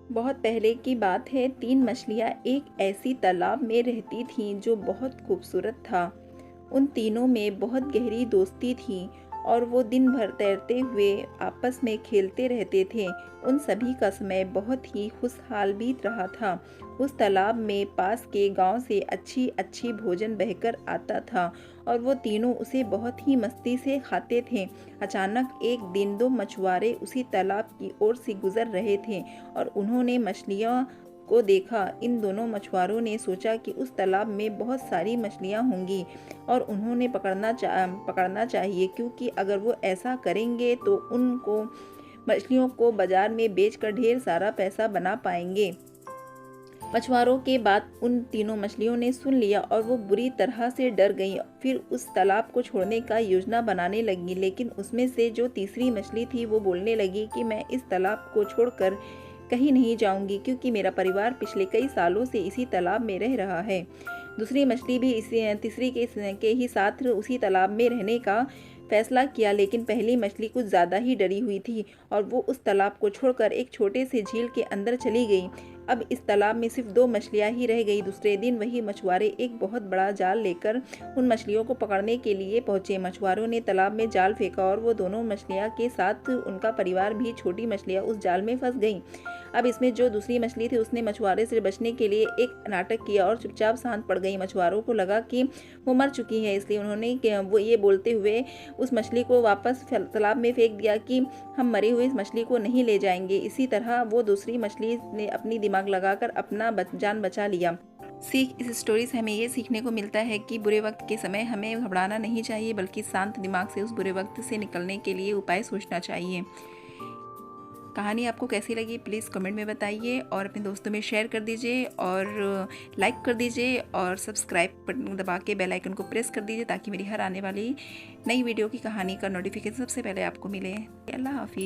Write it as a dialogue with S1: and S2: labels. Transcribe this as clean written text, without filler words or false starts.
S1: बहुत पहले की बात है, 3 मछलियाँ एक ऐसी तालाब में रहती थीं जो बहुत खूबसूरत था। उन तीनों में बहुत गहरी दोस्ती थी और वो दिन भर तैरते हुए आपस में खेलते रहते थे। उन सभी का समय बहुत ही खुशहाल बीत रहा था। उस तालाब में पास के गांव से अच्छी भोजन बहकर आता था और वो तीनों उसे बहुत ही मस्ती से खाते थे। अचानक एक दिन 2 मछुआरे उसी तालाब की ओर से गुजर रहे थे और उन्होंने मछलियों को देखा। इन दोनों मछुआरों ने सोचा कि उस तालाब में बहुत सारी मछलियाँ होंगी और उन्होंने पकड़ना चाहिए, क्योंकि अगर वो ऐसा करेंगे तो उनको मछलियों को बाजार में बेचकर ढेर सारा पैसा बना पाएंगे। मछुआरों के बात उन तीनों मछलियों ने सुन लिया और वो बुरी तरह से डर गईं। फिर उस तालाब को छोड़ने का योजना बनाने लगी, लेकिन उसमें से जो तीसरी मछली थी वो बोलने लगी कि मैं इस तालाब को छोड़कर कहीं नहीं जाऊंगी, क्योंकि मेरा परिवार पिछले कई सालों से इसी तालाब में रह रहा है। दूसरी मछली भी इसी तीसरी के ही साथ उसी तालाब में रहने का फैसला किया, लेकिन पहली मछली कुछ ज़्यादा ही डरी हुई थी और वो उस तालाब को छोड़कर एक छोटे से झील के अंदर चली गई। अब इस तालाब में सिर्फ 2 मछलियाँ ही रह गई। दूसरे दिन वही मछुआरे एक बहुत बड़ा जाल लेकर उन मछलियों को पकड़ने के लिए पहुंचे। मछुआरों ने तालाब में जाल फेंका और वो दोनों मछलियाँ के साथ उनका परिवार भी, छोटी मछलियाँ, उस जाल में फंस गईं। अब इसमें जो दूसरी मछली थी उसने मछुआरे से बचने के लिए एक नाटक किया और चुपचाप शांत पड़ गई। मछुआरों को लगा कि वो मर चुकी है, इसलिए उन्होंने वो ये बोलते हुए उस मछली को वापस तालाब में फेंक दिया कि हम मरी हुई इस मछली को नहीं ले जाएंगे। इसी तरह वो दूसरी मछली ने अपनी दिमाग लगाकर अपना जान बचा लिया। सीख इस स्टोरी से हमें ये सीखने को मिलता है कि बुरे वक्त के समय हमें घबराना नहीं चाहिए, बल्कि शांत दिमाग से उस बुरे वक्त से निकलने के लिए उपाय सोचना चाहिए। कहानी आपको कैसी लगी प्लीज़ कमेंट में बताइए और अपने दोस्तों में शेयर कर दीजिए और लाइक कर दीजिए और सब्सक्राइब बटन दबा के बेल आइकन को प्रेस कर दीजिए, ताकि मेरी हर आने वाली नई वीडियो की कहानी का नोटिफिकेशन सबसे पहले आपको मिले। अल्लाह हाफिज़।